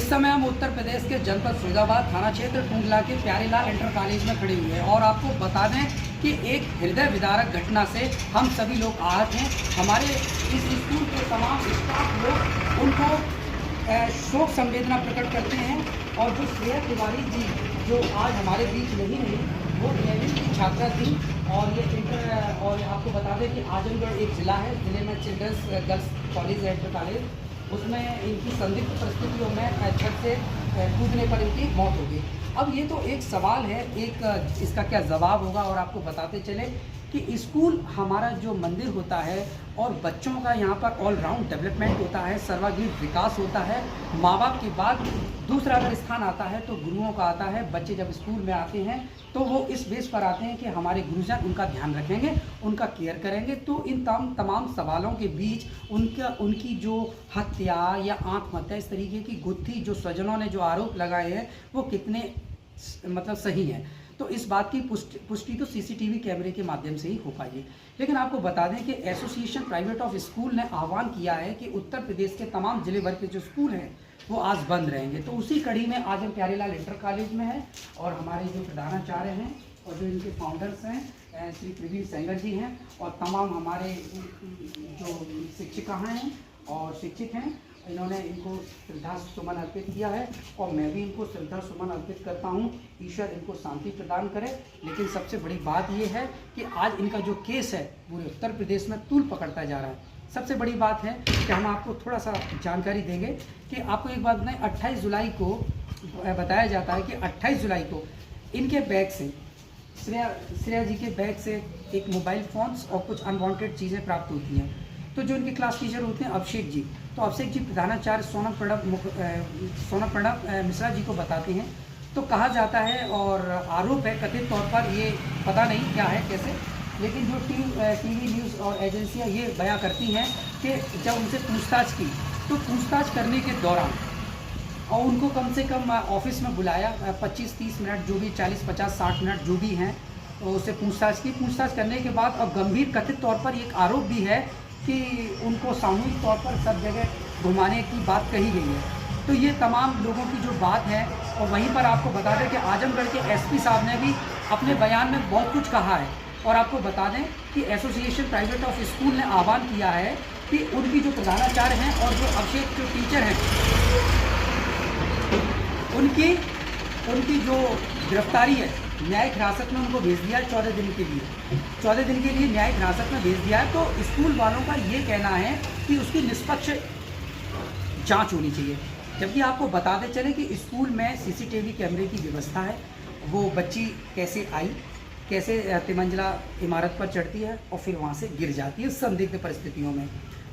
इस समय हम उत्तर प्रदेश के जनपद फरीदाबाद थाना क्षेत्र टुंडला के प्यारेलाल इंटर कॉलेज में खड़े हुए हैं और आपको बता दें कि एक हृदय विदारक घटना से हम सभी लोग आहत हैं। हमारे इस स्कूल के तमाम स्टाफ लोग उनको शोक संवेदना प्रकट करते हैं। और जो श्रेया तिवारी जी जो आज हमारे बीच नहीं रही, वो 11वीं की छात्रा थी और ये इंटर और आपको बता दें कि आजमगढ़ एक ज़िला है, ज़िले में चिल्ड्रंस गर्ल्स कॉलेज है इंटर कॉलेज, उसमें इनकी संदिग्ध परिस्थितियों में छत से कूदने पर इनकी मौत हो गई। अब ये तो एक सवाल है, एक इसका क्या जवाब होगा। और आपको बताते चले कि स्कूल हमारा जो मंदिर होता है और बच्चों का यहाँ पर ऑलराउंड डेवलपमेंट होता है, सर्वांगीण विकास होता है। माँ बाप के बाद दूसरा अगर स्थान आता है तो गुरुओं का आता है। बच्चे जब स्कूल में आते हैं तो वो इस बेस पर आते हैं कि हमारे गुरुजन उनका ध्यान रखेंगे, उनका केयर करेंगे। तो इन तमाम सवालों के बीच उनकी जो हत्या या आत्महत्या, इस तरीके की गुत्थी जो स्वजनों ने जो आरोप लगाए हैं वो कितने मतलब सही है, तो इस बात की पुष्टि तो सीसीटीवी कैमरे के माध्यम से ही हो पाएगी। लेकिन आपको बता दें कि एसोसिएशन प्राइवेट ऑफ स्कूल ने आह्वान किया है कि उत्तर प्रदेश के तमाम जिले भर के जो स्कूल हैं वो आज बंद रहेंगे। तो उसी कड़ी में आज हम प्यारेलाल इंटर कॉलेज में है और हमारे जो प्रधानाचार्य हैं और जो इनके फाउंडर्स हैं श्री प्रवीण सेंगर जी हैं और तमाम हमारे जो शिक्षिका हैं और शिक्षक हैं, इन्होंने इनको श्रद्धा सुमन अर्पित किया है और मैं भी इनको श्रद्धा सुमन अर्पित करता हूँ। ईश्वर इनको शांति प्रदान करे। लेकिन सबसे बड़ी बात ये है कि आज इनका जो केस है पूरे उत्तर प्रदेश में तूल पकड़ता जा रहा है। सबसे बड़ी बात है कि हम आपको थोड़ा सा जानकारी देंगे कि आपको एक बात नहीं, 28 जुलाई को बताया जाता है कि 28 जुलाई को इनके बैग से श्रेया जी के बैग से एक मोबाइल फ़ोन्स और कुछ अनवांटेड चीज़ें प्राप्त होती हैं। तो जो इनके क्लास टीचर होते हैं अभिषेक जी, तो अभिषेक जी प्रधानाचार्य सोनम प्रणब मिश्रा जी को बताते हैं। तो कहा जाता है और आरोप है कथित तौर पर, ये पता नहीं क्या है कैसे, लेकिन जो टीवी न्यूज़ और एजेंसियां ये बयां करती हैं कि जब उनसे पूछताछ की तो पूछताछ करने के दौरान और उनको कम से कम ऑफिस में बुलाया 25-30 मिनट, जो भी 40-50-60 मिनट जो भी हैं, तो उससे पूछताछ की। पूछताछ करने के बाद और गंभीर कथित तौर पर एक आरोप भी है कि उनको सामूहिक तौर पर सब जगह घुमाने की बात कही गई है। तो ये तमाम लोगों की जो बात है, और वहीं पर आपको बता दें कि आजमगढ़ के एसपी साहब ने भी अपने बयान में बहुत कुछ कहा है। और आपको बता दें कि एसोसिएशन प्राइवेट ऑफ स्कूल ने आह्वान किया है कि उनकी जो प्रधानाचार्य हैं और जो अभिषेक जो टीचर हैं उनकी जो गिरफ्तारी है, न्यायिक हिरासत में उनको भेज दिया है 14 दिन के लिए न्यायिक हिरासत में भेज दिया है। तो स्कूल वालों का ये कहना है कि उसकी निष्पक्ष जांच होनी चाहिए। जबकि आपको बताते चले कि स्कूल में सीसीटीवी कैमरे की व्यवस्था है। वो बच्ची कैसे आई, कैसे तिमंजिला इमारत पर चढ़ती है और फिर वहाँ से गिर जाती है संदिग्ध परिस्थितियों में।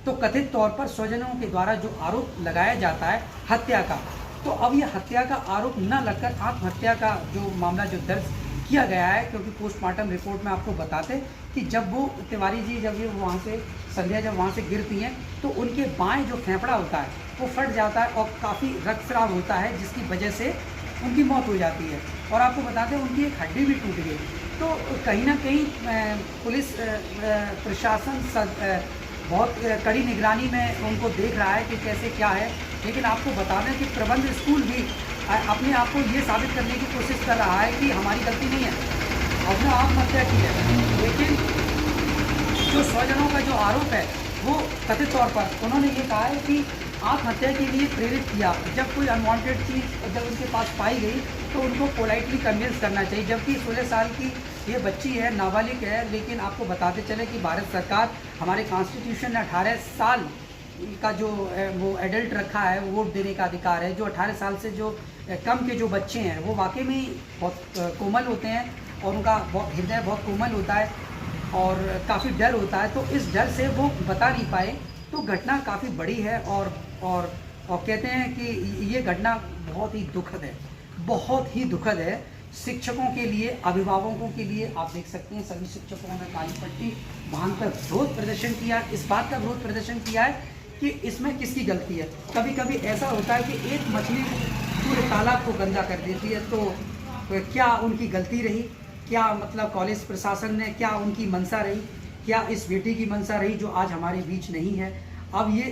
तो कथित तौर पर स्वजनों के द्वारा जो आरोप लगाया जाता है हत्या का, तो अब ये हत्या का आरोप न लगकर आत्महत्या का जो मामला जो दर्ज किया गया है। क्योंकि पोस्टमार्टम रिपोर्ट में आपको बताते कि जब वो तिवारी जी जब ये वहाँ से संध्या जब वहाँ से गिरती हैं तो उनके बाएं जो फेफड़ा होता है वो फट जाता है और काफ़ी रक्तस्राव होता है, जिसकी वजह से उनकी मौत हो जाती है। और आपको बताते हैं उनकी एक हड्डी भी टूट गई। तो कहीं ना कहीं पुलिस प्रशासन बहुत कड़ी निगरानी में उनको देख रहा है कि कैसे क्या है। लेकिन आपको बता दें कि प्रबंध स्कूल भी अपने आप को ये साबित करने की कोशिश कर रहा है कि हमारी गलती नहीं है, उसने आत्महत्या की है। लेकिन जो स्वजनों का जो आरोप है वो कथित तौर पर उन्होंने ये कहा है कि आत्महत्या के लिए प्रेरित किया। जब कोई अनवांटेड चीज़ जब उनके पास पाई गई तो उनको पोलाइटली कन्विंस करना चाहिए। जबकि 16 साल की ये बच्ची है, नाबालिग है। लेकिन आपको बताते चले कि भारत सरकार, हमारे कॉन्स्टिट्यूशन ने 18 साल का जो वो एडल्ट रखा है, वोट देने का अधिकार है। जो 18 साल से जो कम के जो बच्चे हैं वो वाकई में बहुत कोमल होते हैं और उनका हृदय बहुत कोमल होता है और काफ़ी डर होता है। तो इस डर से वो बता नहीं पाए। तो घटना काफ़ी बड़ी है और कहते हैं कि ये घटना बहुत ही दुखद है, बहुत ही दुखद है शिक्षकों के लिए, अभिभावकों के लिए। आप देख सकते हैं सभी शिक्षकों ने काली पट्टी बांधकर विरोध प्रदर्शन किया। इस बात का विरोध प्रदर्शन किया है कि इसमें किसकी गलती है। कभी कभी ऐसा होता है कि एक मछली पूरे तालाब को गंदा कर देती है, तो क्या उनकी गलती रही? क्या मतलब कॉलेज प्रशासन ने, क्या उनकी मंशा रही? क्या इस बेटी की मंशा रही जो आज हमारे बीच नहीं है? अब ये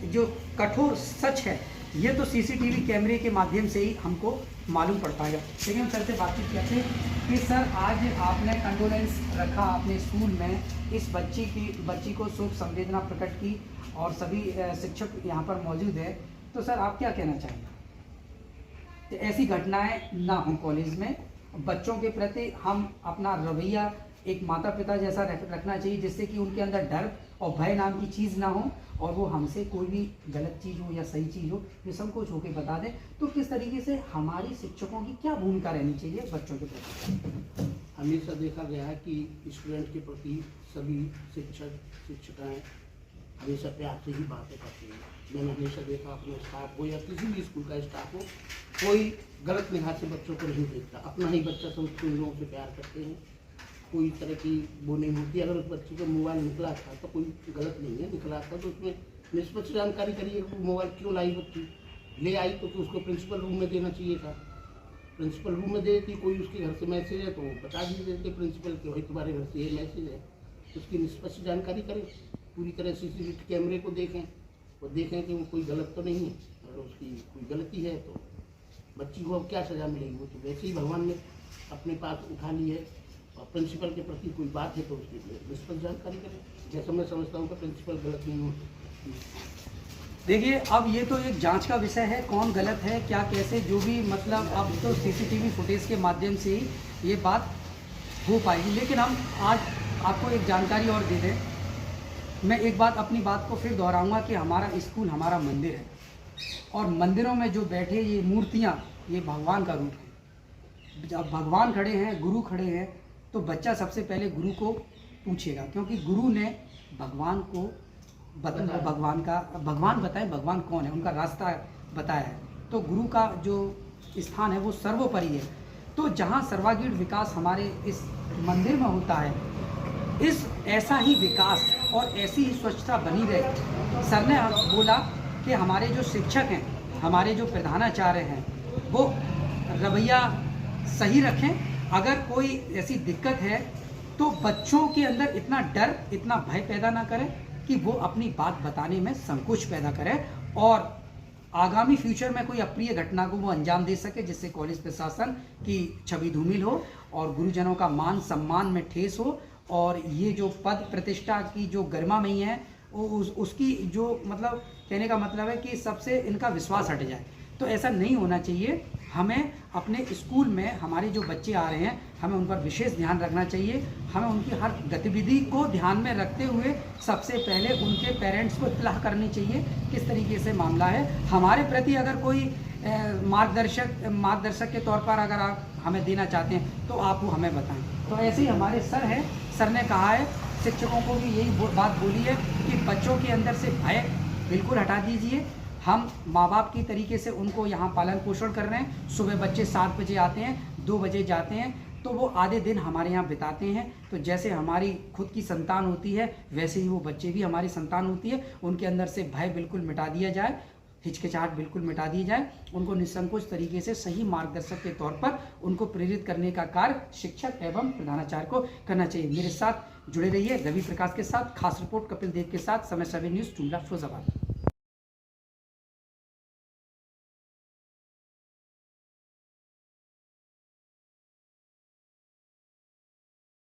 जो कठोर सच है ये तो सीसीटीवी कैमरे के माध्यम से ही हमको मालूम पड़ पाएगा। लेकिन हम सर से बातचीत करते हैं कि सर आज आपने कंडोलेंस रखा अपने स्कूल में, इस बच्ची को शोक संवेदना प्रकट की और सभी शिक्षक यहाँ पर मौजूद है, तो सर आप क्या कहना चाहेंगे? तो ऐसी घटनाएं ना हो कॉलेज में, बच्चों के प्रति हम अपना रवैया एक माता पिता जैसा रखना चाहिए, जिससे कि उनके अंदर डर और भय नाम की चीज़ ना हो और वो हमसे कोई भी गलत चीज़ हो या सही चीज़ हो ये संकोच होकर बता दें। तो किस तरीके से हमारी शिक्षकों की क्या भूमिका रहनी चाहिए बच्चों के प्रति? हमेशा देखा गया है कि स्टूडेंट के प्रति सभी शिक्षिकाएँ हमेशा प्यार से ही बातें करती हैं। मैंने हमेशा देखा अपने स्टाफ हो या किसी भी स्कूल का स्टाफ हो, कोई गलत निगाह से बच्चों को नहीं देखता, अपना ही बच्चा समझ के उन लोगों से प्यार करते हैं। कोई तरह की वो नहीं होती। अगर उस बच्चे को मोबाइल निकला था तो कोई गलत नहीं है, निकला था तो उसमें निष्पक्ष जानकारी करिए कि मोबाइल क्यों लाई बच्ची, ले आई तो उसको प्रिंसिपल रूम में देना चाहिए था। प्रिंसिपल रूम में दे देती, कोई उसके घर से मैसेज है तो बता दी देते प्रिंसिपल के भाई तुम्हारे घर से ये मैसेज है, उसकी निष्पक्ष जानकारी करें, पूरी तरह सीसीटीवी कैमरे को देखें और देखें कि वो कोई गलत तो नहीं है। अगर उसकी कोई गलती है तो बच्ची को अब क्या सज़ा मिलेगी, वो तो वैसे ही भगवान ने अपने पास उठा ली है। और प्रिंसिपल के प्रति कोई बात है तो उसकी निष्पक्ष जानकारी करें। जैसा मैं समझता हूँ कि प्रिंसिपल गलत नहीं हो। देखिए अब ये तो एक जांच का विषय है, कौन गलत है क्या कैसे जो भी, मतलब अब तो सीसीटीवी फुटेज के माध्यम से ही ये बात हो पाएगी। लेकिन हम आज आपको एक जानकारी और दे दें, मैं एक बात अपनी बात को फिर दोहराऊंगा कि हमारा स्कूल हमारा मंदिर है और मंदिरों में जो बैठे ये मूर्तियाँ ये भगवान का रूप है। जब भगवान खड़े हैं, गुरु खड़े हैं, तो बच्चा सबसे पहले गुरु को पूछेगा, क्योंकि गुरु ने भगवान को भगवान बताए भगवान कौन है, उनका रास्ता बताया है। तो गुरु का जो स्थान है वो सर्वोपरि है। तो जहाँ सर्वांगीण विकास हमारे इस मंदिर में होता है, इस ऐसा ही विकास और ऐसी ही स्वच्छता बनी रहे। सर ने बोला कि हमारे जो शिक्षक हैं, हमारे जो प्रधानाचार्य हैं, वो रवैया सही रखें। अगर कोई ऐसी दिक्कत है तो बच्चों के अंदर इतना डर, इतना भय पैदा ना करें कि वो अपनी बात बताने में संकोच पैदा करें और आगामी फ्यूचर में कोई अप्रिय घटना को वो अंजाम दे सके, जिससे कॉलेज प्रशासन की छवि धूमिल हो और गुरुजनों का मान सम्मान में ठेस हो और ये जो पद प्रतिष्ठा की जो गरिमामयी है उसकी जो मतलब कहने का मतलब है कि सबसे इनका विश्वास हट जाए। तो ऐसा नहीं होना चाहिए। हमें अपने स्कूल में हमारे जो बच्चे आ रहे हैं हमें उन पर विशेष ध्यान रखना चाहिए। हमें उनकी हर गतिविधि को ध्यान में रखते हुए सबसे पहले उनके पेरेंट्स को इत्तलाह करनी चाहिए किस तरीके से मामला है। हमारे प्रति अगर कोई मार्गदर्शक के तौर पर अगर आप हमें देना चाहते हैं तो आप वो हमें बताएं। तो ऐसे ही हमारे सर हैं, सर ने कहा है शिक्षकों को भी यही बात बोली है कि बच्चों के अंदर से भय बिल्कुल हटा दीजिए। हम माँ बाप की तरीके से उनको यहाँ पालन पोषण कर रहे हैं। सुबह बच्चे 7 बजे आते हैं, 2 बजे जाते हैं, तो वो आधे दिन हमारे यहाँ बिताते हैं। तो जैसे हमारी खुद की संतान होती है वैसे ही वो बच्चे भी हमारी संतान होती है। उनके अंदर से भय बिल्कुल मिटा दिया जाए, हिचकिचाहट बिल्कुल मिटा दी जाए। उनको निसंकोच तरीके से सही मार्गदर्शक के तौर पर उनको प्रेरित करने का कार्य शिक्षक एवं प्रधानाचार्य को करना चाहिए। मेरे साथ जुड़े रहिए रवि प्रकाश के साथ, खास रिपोर्ट कपिल देव के साथ, समय 7 न्यूज़, टुंडला, फिरोजाबाद।